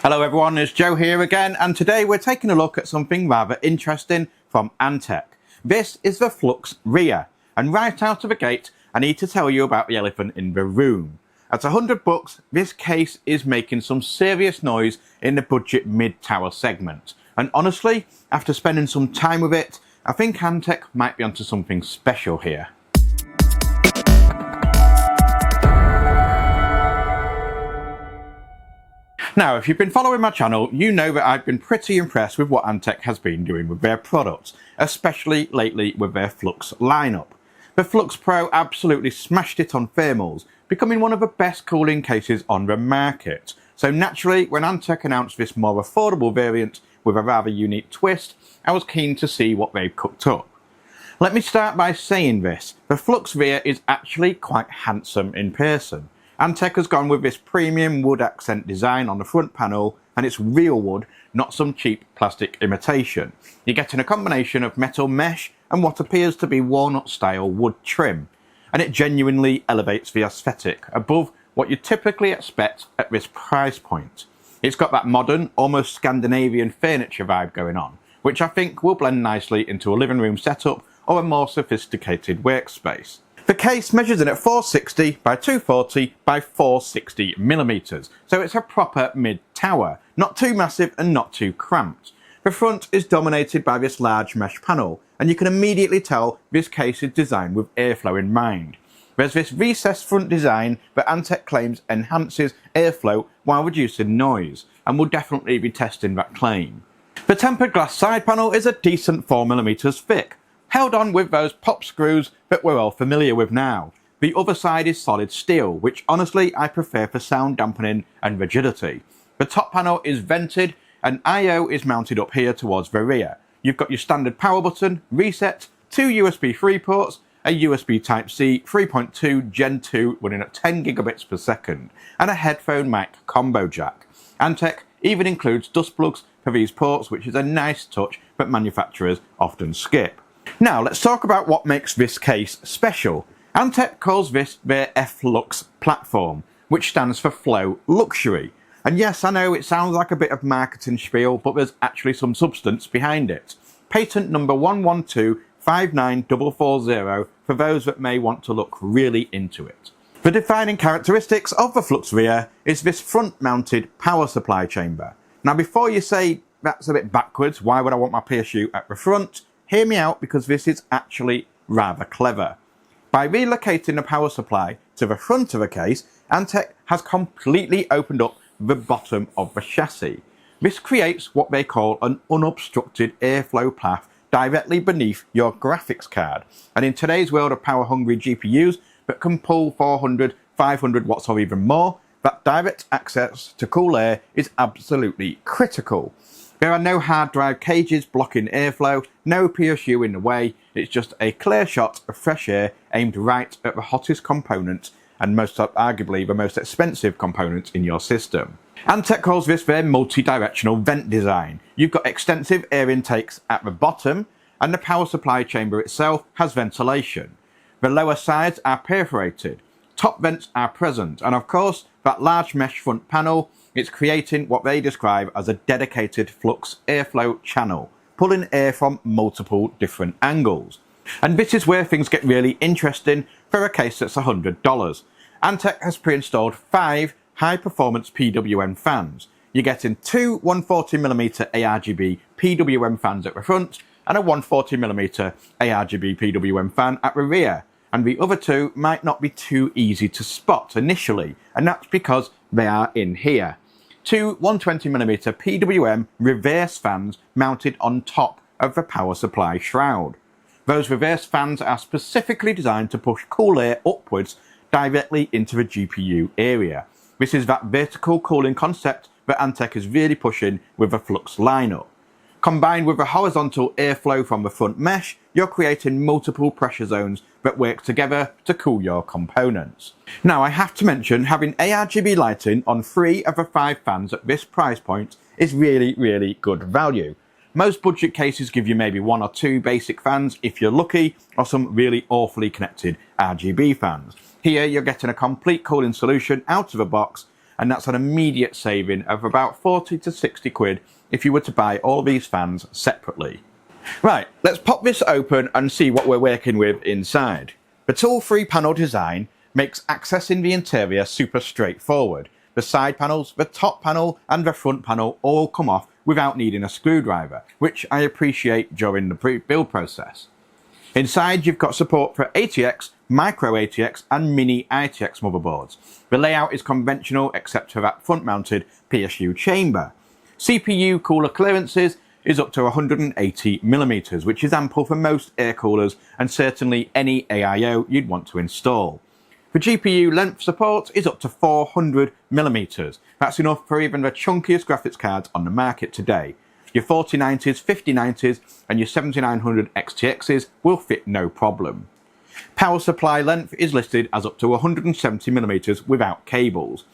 Hello everyone, it's Joe here again, and today we're taking a look at something rather interesting from Antec. This is the Flux Rear, and right out of the gate I need to tell you about the elephant in the room. At $100, this case is making some serious noise in the budget mid-tower segment, and honestly, after spending some time with it, I think Antec might be onto something special here. Now, if you've been following my channel, you know that I've been pretty impressed with what Antec has been doing with their products, especially lately with their Flux lineup. The Flux Pro absolutely smashed it on thermals, becoming one of the best cooling cases on the market. So naturally, when Antec announced this more affordable variant with a rather unique twist, I was keen to see what they've cooked up. Let me start by saying this, the Flux Rear is actually quite handsome in person. Antec has gone with this premium wood accent design on the front panel, and it's real wood, not some cheap plastic imitation. You're getting a combination of metal mesh and what appears to be walnut style wood trim, and it genuinely elevates the aesthetic above what you typically expect at this price point. It's got that modern, almost Scandinavian furniture vibe going on, which I think will blend nicely into a living room setup or a more sophisticated workspace. The case measures in at 460 by 240 by 460 millimeters, so it's a proper mid-tower, not too massive and not too cramped. The front is dominated by this large mesh panel, and you can immediately tell this case is designed with airflow in mind. There's this recessed front design that Antec claims enhances airflow while reducing noise, and will definitely be testing that claim. The tempered glass side panel is a decent 4mm thick, held on with those pop screws that we're all familiar with now. The other side is solid steel, which honestly I prefer for sound dampening and rigidity. The top panel is vented, and I/O is mounted up here towards the rear. You've got your standard power button, reset, 2 USB 3 ports, a USB Type-C 3.2 Gen 2 running at 10 gigabits per second, and a headphone mic combo jack. Antec even includes dust plugs for these ports, which is a nice touch that manufacturers often skip. Now let's talk about what makes this case special. Antec calls this their F-LUX platform, which stands for Flow Luxury. And yes, I know it sounds like a bit of marketing spiel, but there's actually some substance behind it. Patent number 11259440 for those that may want to look really into it. The defining characteristics of the Flux Rear is this front-mounted power supply chamber. Now before you say that's a bit backwards, why would I want my PSU at the front? Hear me out, because this is actually rather clever. By relocating the power supply to the front of the case, Antec has completely opened up the bottom of the chassis. This creates what they call an unobstructed airflow path directly beneath your graphics card. And in today's world of power-hungry GPUs that can pull 400, 500 watts or even more, that direct access to cool air is absolutely critical. There are no hard drive cages blocking airflow, no PSU in the way, it's just a clear shot of fresh air aimed right at the hottest component and arguably the most expensive component in your system. Antec calls this their multi-directional vent design. You've got extensive air intakes at the bottom, and the power supply chamber itself has ventilation. The lower sides are perforated, top vents are present, and of course that large mesh front panel, it's creating what they describe as a dedicated flux airflow channel, pulling air from multiple different angles. And this is where things get really interesting for a case that's $100. Antec has pre-installed 5 high-performance PWM fans. You're getting 2 140mm ARGB PWM fans at the front and a 140mm ARGB PWM fan at the rear. And the other 2 might not be too easy to spot initially, and that's because they are in here. 2 120mm PWM reverse fans mounted on top of the power supply shroud. Those reverse fans are specifically designed to push cool air upwards directly into the GPU area. This is that vertical cooling concept that Antec is really pushing with the Flux lineup. Combined with the horizontal airflow from the front mesh, you're creating multiple pressure zones that work together to cool your components. Now I have to mention, having ARGB lighting on 3 of the 5 fans at this price point is really good value. Most budget cases give you maybe 1 or 2 basic fans if you're lucky, or some really awfully connected RGB fans. Here you're getting a complete cooling solution out of a box, and that's an immediate saving of about 40 to 60 quid if you were to buy all these fans separately. Right, let's pop this open and see what we're working with inside. The tool-free panel design makes accessing the interior super straightforward. The side panels, the top panel and the front panel all come off without needing a screwdriver, which I appreciate during the build process. Inside you've got support for ATX, micro ATX and mini ITX motherboards. The layout is conventional except for that front mounted PSU chamber. CPU cooler clearances is up to 180mm, which is ample for most air coolers and certainly any AIO you'd want to install. The GPU length support is up to 400mm. That's enough for even the chunkiest graphics cards on the market today. Your 4090s, 5090s and your 7900 XTXs will fit no problem. Power supply length is listed as up to 170mm without cables.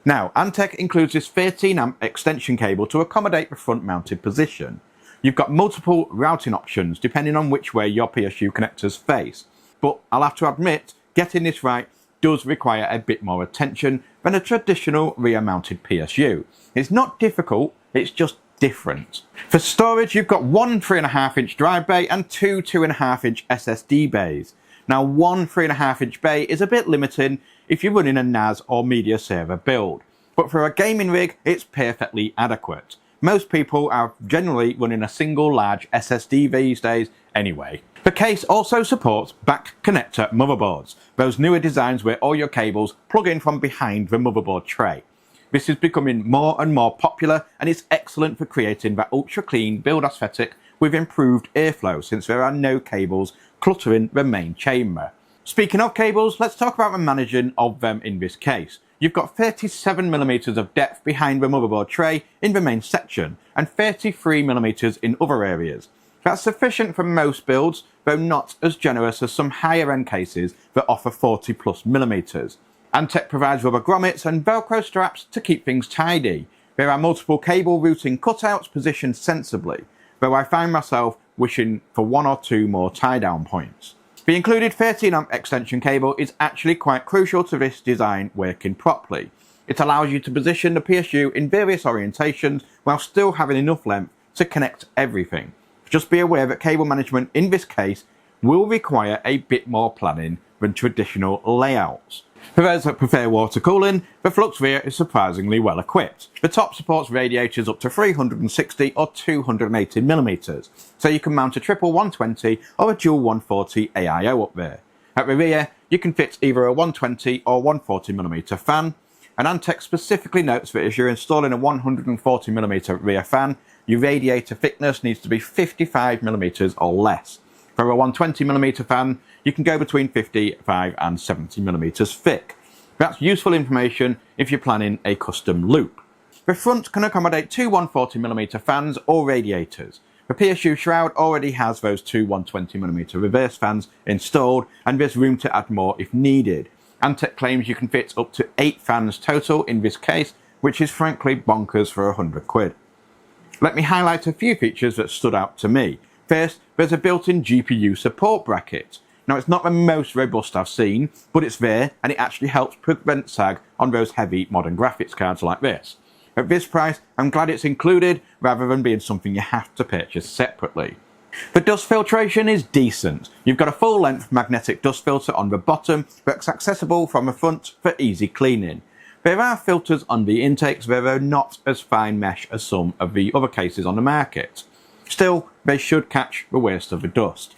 Now, Antec includes this 13A extension cable to accommodate the front mounted position. You've got multiple routing options depending on which way your PSU connectors face, but I'll have to admit, getting this right does require a bit more attention than a traditional rear mounted PSU. It's not difficult, it's just different. For storage, you've got one 3.5-inch drive bay and two 2.5-inch SSD bays. Now, one 3.5-inch bay is a bit limiting if you're running a NAS or media server build, but for a gaming rig, it's perfectly adequate. Most people are generally running a single large SSD these days anyway. The case also supports back connector motherboards, those newer designs where all your cables plug in from behind the motherboard tray. This is becoming more and more popular and is excellent for creating that ultra clean build aesthetic with improved airflow since there are no cables cluttering the main chamber. Speaking of cables, let's talk about the managing of them in this case. You've got 37mm of depth behind the motherboard tray in the main section and 33mm in other areas. That's sufficient for most builds, though not as generous as some higher end cases that offer 40+mm. Antec provides rubber grommets and Velcro straps to keep things tidy. There are multiple cable routing cutouts positioned sensibly, though I find myself wishing for one or two more tie-down points. The included 13A extension cable is actually quite crucial to this design working properly. It allows you to position the PSU in various orientations while still having enough length to connect everything. Just be aware that cable management in this case will require a bit more planning than traditional layouts. For those that prefer water cooling, the Flux Rear is surprisingly well equipped. The top supports radiators up to 360 or 280mm, so you can mount a triple 120 or a dual 140 AIO up there. At the rear, you can fit either a 120 or 140mm fan, and Antec specifically notes that if you're installing a 140mm rear fan, your radiator thickness needs to be 55mm or less. For a 120mm fan, you can go between 55 and 70mm thick. That's useful information if you're planning a custom loop. The front can accommodate two 140mm fans or radiators. The PSU shroud already has those two 120mm reverse fans installed, and there's room to add more if needed. Antec claims you can fit up to 8 fans total in this case, which is frankly bonkers for 100 quid. Let me highlight a few features that stood out to me. First, there's a built-in GPU support bracket. Now, it's not the most robust I've seen, but it's there and it actually helps prevent sag on those heavy modern graphics cards like this. At this price, I'm glad it's included rather than being something you have to purchase separately. The dust filtration is decent. You've got a full-length magnetic dust filter on the bottom that's accessible from the front for easy cleaning. There are filters on the intakes that are not as fine mesh as some of the other cases on the market. Still, they should catch the worst of the dust.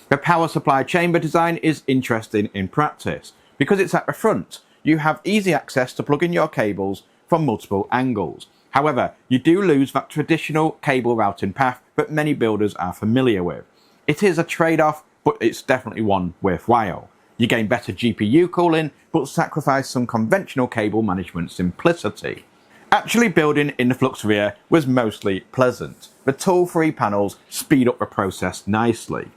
The power supply chamber design is interesting in practice. Because it's at the front, you have easy access to plug in your cables from multiple angles. However, you do lose that traditional cable routing path that many builders are familiar with. It is a trade-off, but it's definitely one worthwhile. You gain better GPU cooling, but sacrifice some conventional cable management simplicity. Actually building in the Flux Rear was mostly pleasant. The tool-free panels speed up the process nicely.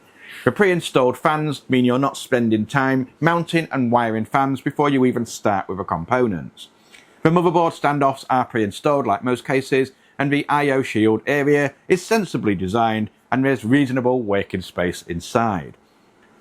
The pre-installed fans mean you're not spending time mounting and wiring fans before you even start with the components. The motherboard standoffs are pre-installed like most cases, and the I/O shield area is sensibly designed and there's reasonable working space inside.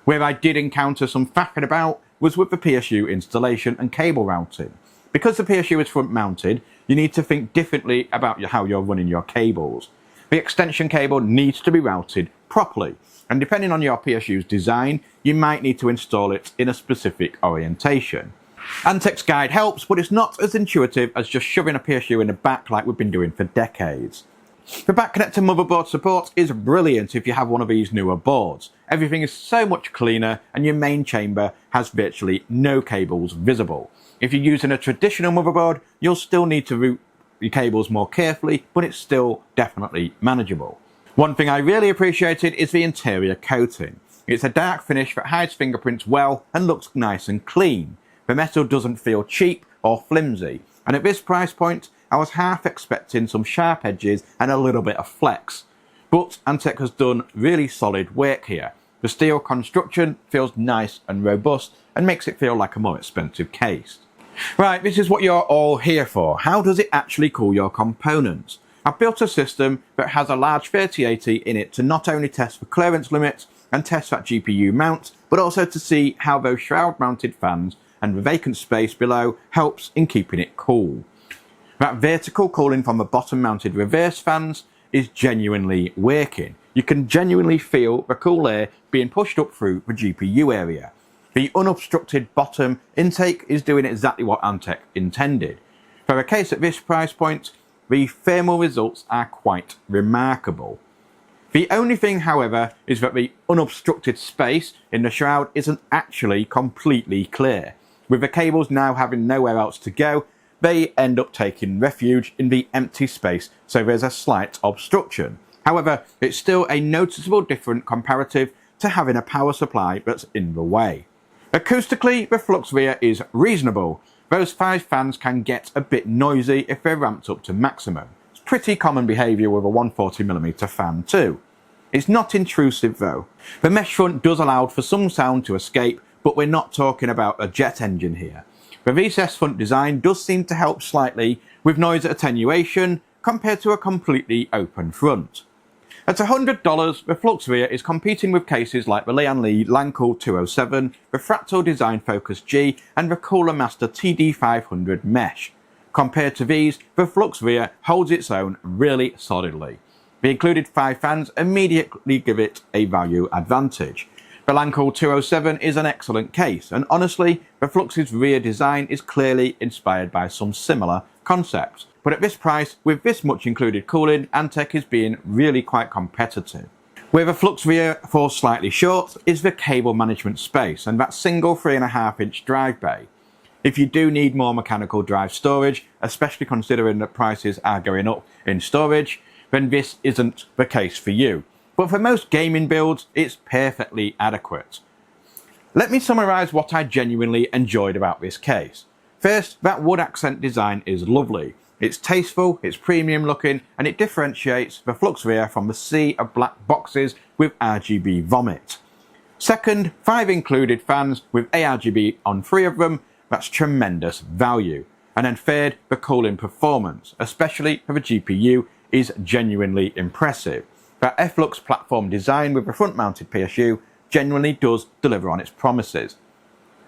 Where I did encounter some faffing about was with the PSU installation and cable routing. Because the PSU is front mounted, you need to think differently about how you're running your cables. The extension cable needs to be routed properly, and depending on your PSU's design, you might need to install it in a specific orientation. Antec's guide helps, but it's not as intuitive as just shoving a PSU in the back like we've been doing for decades. The back connector motherboard support is brilliant if you have one of these newer boards. Everything is so much cleaner and your main chamber has virtually no cables visible. If you're using a traditional motherboard, you'll still need to route your cables more carefully, but it's still definitely manageable. One thing I really appreciated is the interior coating. It's a dark finish that hides fingerprints well and looks nice and clean. The metal doesn't feel cheap or flimsy, and at this price point, I was half expecting some sharp edges and a little bit of flex. But Antec has done really solid work here. The steel construction feels nice and robust and makes it feel like a more expensive case. Right, this is what you're all here for. How does it actually cool your components? I've built a system that has a large 3080 in it to not only test for clearance limits and test that GPU mount, but also to see how those shroud mounted fans and the vacant space below helps in keeping it cool. That vertical cooling from the bottom mounted reverse fans is genuinely working. You can genuinely feel the cool air being pushed up through the GPU area. The unobstructed bottom intake is doing exactly what Antec intended. For a case at this price point, the thermal results are quite remarkable. The only thing, however, is that the unobstructed space in the shroud isn't actually completely clear. With the cables now having nowhere else to go, they end up taking refuge in the empty space, so there's a slight obstruction. However, it's still a noticeable different comparative to having a power supply that's in the way. Acoustically, the Flux Rear is reasonable. Those 5 fans can get a bit noisy if they're ramped up to maximum. It's pretty common behaviour with a 140mm fan too. It's not intrusive though. The mesh front does allow for some sound to escape, but we're not talking about a jet engine here. The recessed front design does seem to help slightly with noise attenuation compared to a completely open front. At $100, the Flux Rear is competing with cases like the Lian Li Lancool 207, the Fractal Design Focus G and the Cooler Master TD500 Mesh. Compared to these, the Flux Rear holds its own really solidly. The included 5 fans immediately give it a value advantage. The Lancool 207 is an excellent case, and honestly, the Flux's rear design is clearly inspired by some similar concepts. But at this price, with this much included cooling, Antec is being really quite competitive. Where the Flux Rear falls slightly short is the cable management space and that single 3.5-inch drive bay. If you do need more mechanical drive storage, especially considering that prices are going up in storage, then this isn't the case for you. But for most gaming builds, it's perfectly adequate. Let me summarise what I genuinely enjoyed about this case. First, that wood accent design is lovely. It's tasteful, it's premium looking, and it differentiates the Flux Rear from the sea of black boxes with RGB vomit. Second, 5 included fans with ARGB on 3 of them, that's tremendous value. And then third, the cooling performance, especially for the GPU, is genuinely impressive. That F-LUX platform design with the front-mounted PSU genuinely does deliver on its promises.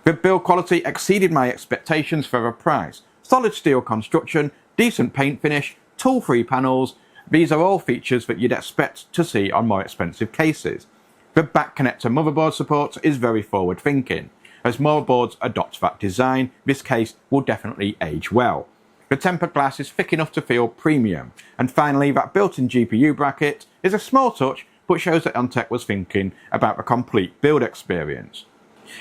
The build quality exceeded my expectations for the price. Solid steel construction, decent paint finish, tool-free panels, these are all features that you'd expect to see on more expensive cases. The back connector motherboard support is very forward-thinking. As more boards adopt that design, this case will definitely age well. The tempered glass is thick enough to feel premium. And finally, that built-in GPU bracket is a small touch, but shows that Antec was thinking about a complete build experience.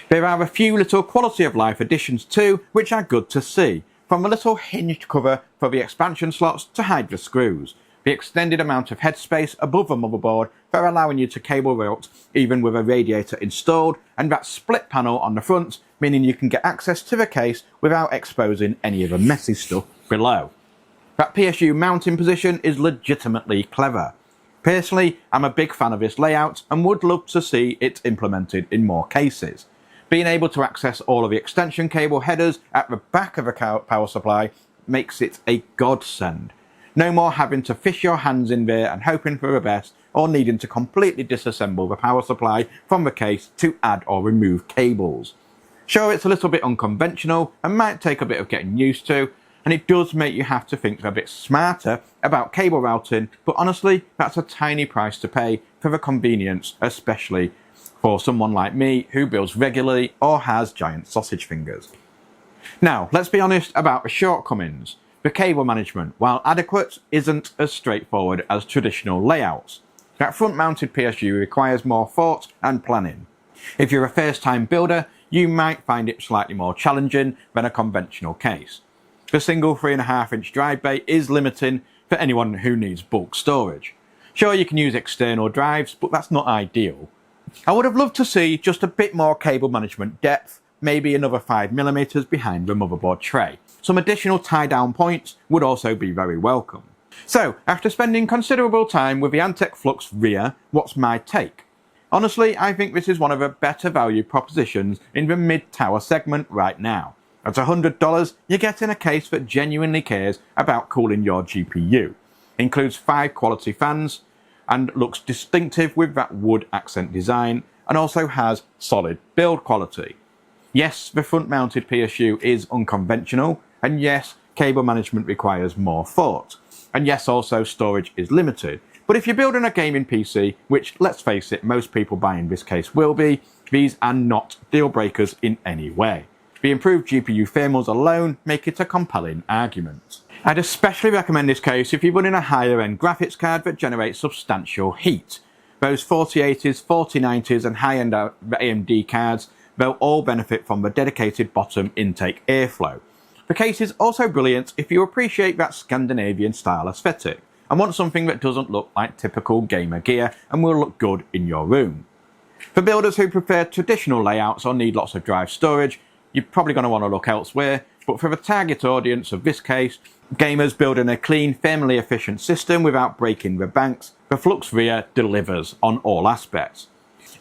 There are a few little quality of life additions too, which are good to see. From the little hinged cover for the expansion slots to hide the screws. The extended amount of headspace above the motherboard for allowing you to cable route even with a radiator installed, and that split panel on the front, meaning you can get access to the case without exposing any of the messy stuff below. That PSU mounting position is legitimately clever. Personally, I'm a big fan of this layout and would love to see it implemented in more cases. Being able to access all of the extension cable headers at the back of a power supply makes it a godsend. No more having to fish your hands in there and hoping for the best, or needing to completely disassemble the power supply from the case to add or remove cables. Sure, it's a little bit unconventional and might take a bit of getting used to, and it does make you have to think a bit smarter about cable routing, but honestly, that's a tiny price to pay for the convenience, especially for someone like me who builds regularly or has giant sausage fingers. Now, let's be honest about the shortcomings. The cable management, while adequate, isn't as straightforward as traditional layouts. That front-mounted PSU requires more thought and planning. If you're a first-time builder, you might find it slightly more challenging than a conventional case. The single 3.5-inch drive bay is limiting for anyone who needs bulk storage. Sure, you can use external drives, but that's not ideal. I would have loved to see just a bit more cable management depth, maybe another 5mm behind the motherboard tray. Some additional tie-down points would also be very welcome. So, after spending considerable time with the Antec Flux Rear, what's my take? Honestly, I think this is one of the better value propositions in the mid-tower segment right now. At $100, you're getting a case that genuinely cares about cooling your GPU. Includes 5 quality fans and looks distinctive with that wood accent design, and also has solid build quality. Yes, the front-mounted PSU is unconventional, and yes, cable management requires more thought. And yes, also storage is limited. But if you're building a gaming PC, which, let's face it, most people buying this case will be, these are not deal breakers in any way. The improved GPU thermals alone make it a compelling argument. I'd especially recommend this case if you're running a higher end graphics card that generates substantial heat. Those 4080s, 4090s and high end AMD cards, they'll all benefit from the dedicated bottom intake airflow. The case is also brilliant if you appreciate that Scandinavian style aesthetic and want something that doesn't look like typical gamer gear and will look good in your room. For builders who prefer traditional layouts or need lots of drive storage, you're probably going to want to look elsewhere, but for the target audience of this case, gamers building a clean, thermally efficient system without breaking the banks, the Flux Rear delivers on all aspects.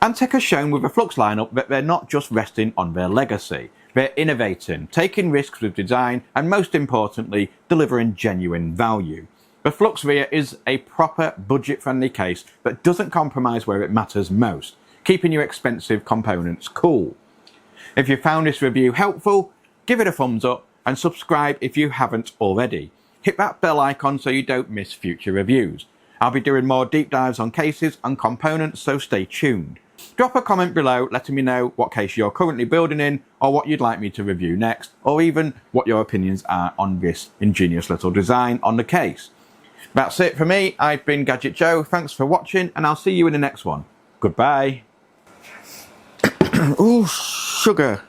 Antec has shown with the Flux lineup that they're not just resting on their legacy, they're innovating, taking risks with design, and most importantly, delivering genuine value. The Flux Rear is a proper budget-friendly case that doesn't compromise where it matters most, keeping your expensive components cool. If you found this review helpful, give it a thumbs up and subscribe if you haven't already. Hit that bell icon so you don't miss future reviews. I'll be doing more deep dives on cases and components, so stay tuned. Drop a comment below letting me know what case you're currently building in, or what you'd like me to review next, or even what your opinions are on this ingenious little design on the case. That's it for me. I've been Gadget Joe. Thanks for watching, and I'll see you in the next one. Goodbye. Ooh, sugar.